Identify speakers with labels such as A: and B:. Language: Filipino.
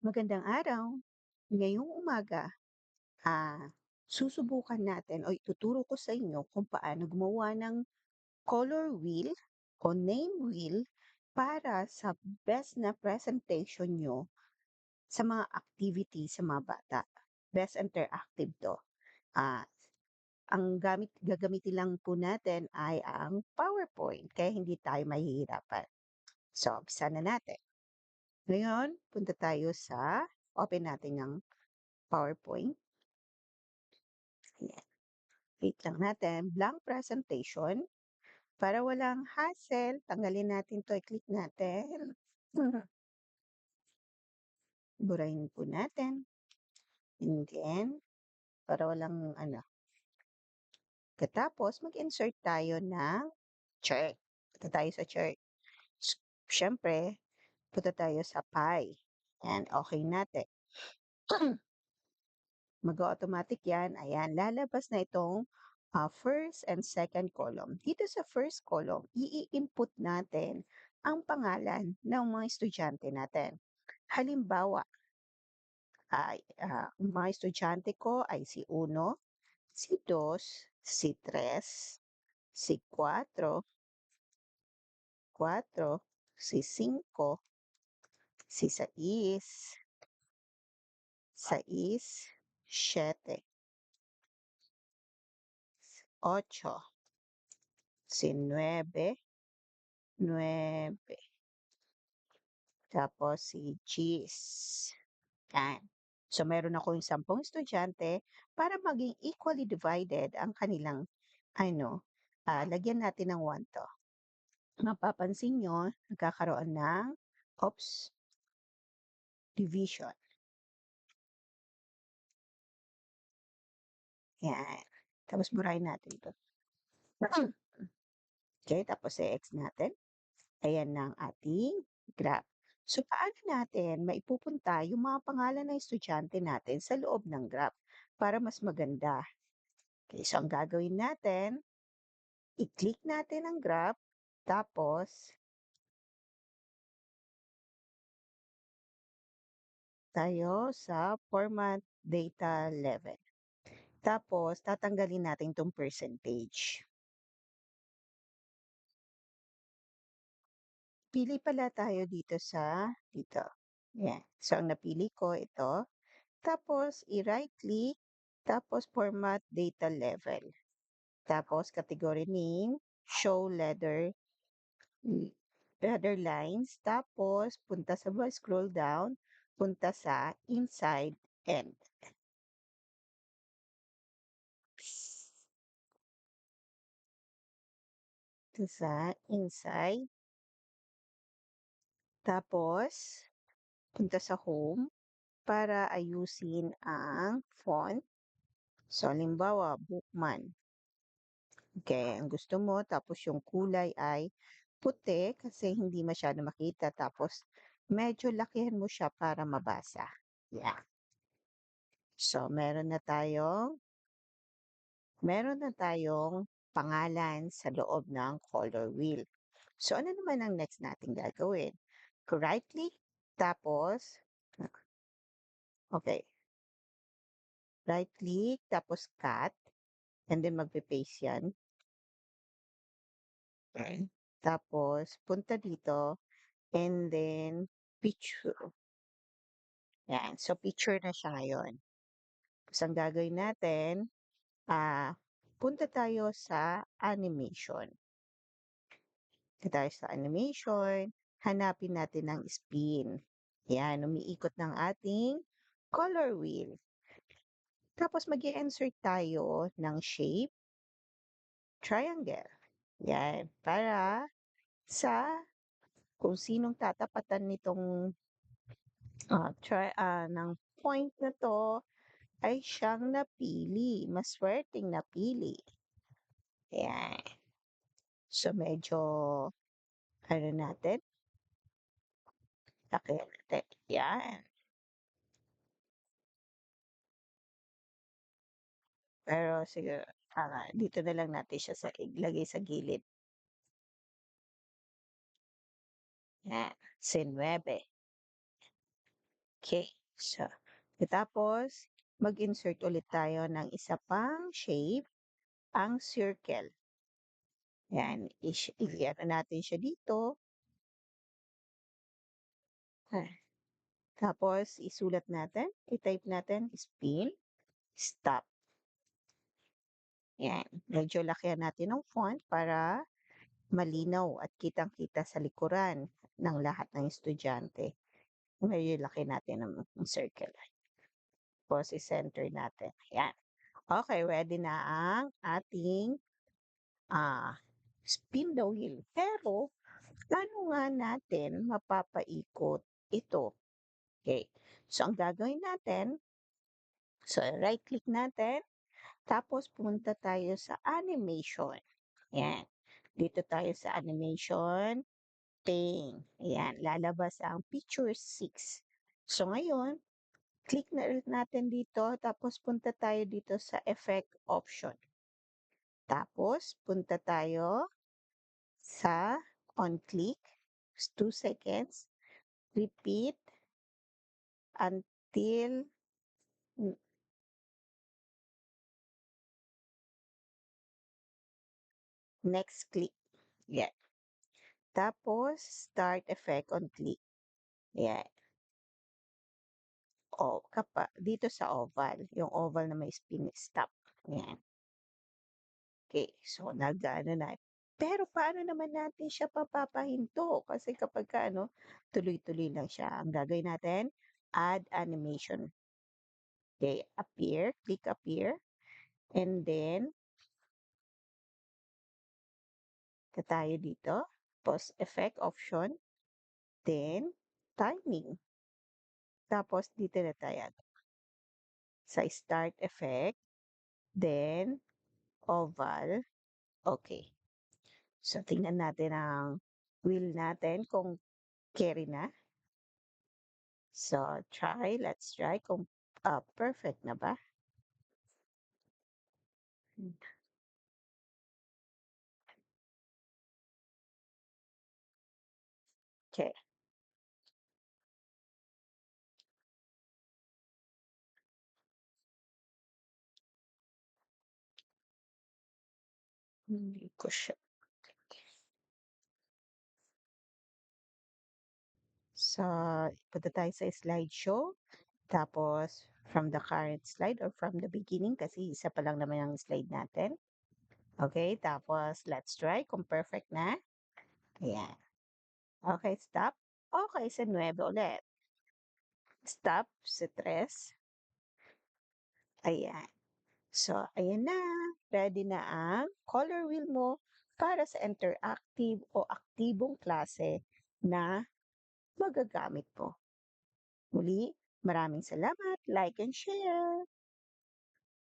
A: Magandang araw. Ngayong umaga, susubukan natin o ituturo ko sa inyo kung paano gumawa ng color wheel o name wheel para sa best na presentation nyo sa mga activity sa mga bata. Best interactive to. Ah, gagamitin lang po natin ay ang PowerPoint, kaya hindi tayo mahihirapan. So, umpisa na natin. Ngayon, punta tayo sa, open natin ng PowerPoint. Ayan. Wait lang natin, blank presentation. Para walang hassle, tanggalin natin 'to, i-click natin. Burahin po natin, and then para walang ano, pagkatapos mag-insert tayo ng chart. Punta tayo sa chart. S Siyempre, punta tayo sa pie, yan, okey natin. Mag-o-automatic yan, ayan, lalabas na itong, first and second column. Dito sa first column, i-input natin ang pangalan ng mga estudyante natin. Halimbawa, ang mga estudyante ko ay si 1, si 2, si 3, si 4, si 5, si 6, 7, 8, si 9, tapos si Gis. Yan. So, meron akong 10 estudyante para maging equally divided ang kanilang ano, lagyan natin ng 1 to. Mapapansin nyo, nagkakaroon ng, oops, division. Yan. Tapos burahin natin ito. Okay, tapos i-X natin. Ayan na ang ating graph. So, paano natin maipupunta yung mga pangalan ng estudyante natin sa loob ng graph para mas maganda? Okay, so ang gagawin natin, i-click natin ang graph, tapos tayo sa format data level. Tapos tatanggalin natin 'tong percentage. Pili pala tayo dito sa dito. Yan. So ang napili ko ito, tapos i-right click, tapos format data level. Tapos category name, show letter lines, tapos punta sa scroll down, punta sa inside end. Ito sa inside. Tapos, punta sa home para ayusin ang font. So, halimbawa, Bookman. Okay, ang gusto mo, tapos yung kulay ay puti kasi hindi masyado makita. Tapos, medyo lakihan mo siya para mabasa. Yeah. So, meron na tayong pangalan sa loob ng color wheel. So, ano naman ang next natin gagawin? Right click, tapos, okay, right click, tapos cut, and then magpe-paste yan. Okay. Tapos, punta dito, and then, picture. Yan. So, picture na siya ngayon. So, ang gagawin natin, punta tayo sa animation. Punta tayo sa animation, hanapin natin ang spin. Yan, umiikot ng ating color wheel. Tapos mag-i-insert tayo ng shape, triangle. Yan, para sa kung sinong tatapatan nitong ng point na to ay siyang napili, maswerteng napili. Yan. So medyo ano natin, laki natin. Yan. Pero siguro, dito na lang natin siya sa ilagay sa gilid. Yan, si 9. Okay. So, tapos, mag-insert ulit tayo ng isa pang shape, ang circle. Yan. I-ano natin siya dito. Ah, Tapos, isulat natin, i-type natin, spin, stop. Yan. Medyo lakyan natin ng font para malinaw at kitang-kita sa likuran ng lahat ng estudyante. Medyo laki natin ng circle. Tapos, i-center natin. Yan. Okay, ready na ang ating spin the wheel. Pero, paano nga natin mapapaikot ito? Okay. So, ang gagawin natin, so, right-click natin, tapos pumunta tayo sa animation. Yan. Dito tayo sa animation, ping. Ayan, lalabas ang picture 6. So, ngayon, click na ulit natin dito, tapos punta tayo dito sa effect option. Tapos, punta tayo sa on click, 2 seconds, repeat until next click. Yan. Tapos, start effect on click. Yan. O, dito sa oval, yung oval na may spin stop. Yan. Okay, so nag-ano na. Pero paano naman natin siya papapahinto? Kasi kapag tuloy-tuloy lang siya. Ang gagawin natin, add animation. Okay, appear, click appear, and then, tayo dito, pause effect option, then, timing. Tapos, dito na tayo sa start effect, then, oval. Okay. So, tingnan natin ang wheel natin kung carry na. So, let's try kung perfect na ba. Okay. Hindi ko siya. So, punta tayo sa slideshow. Tapos, from the current slide or from the beginning kasi isa pa lang naman ang slide natin. Okay, tapos let's try kung perfect na. Ayan. Okay, stop. Okay, sa 9 ulit. Stop sa 3. Ayan. So, ayan na. Ready na ang color wheel mo para sa interactive o aktibong klase na magagamit mo. Muli, maraming salamat. Like and share.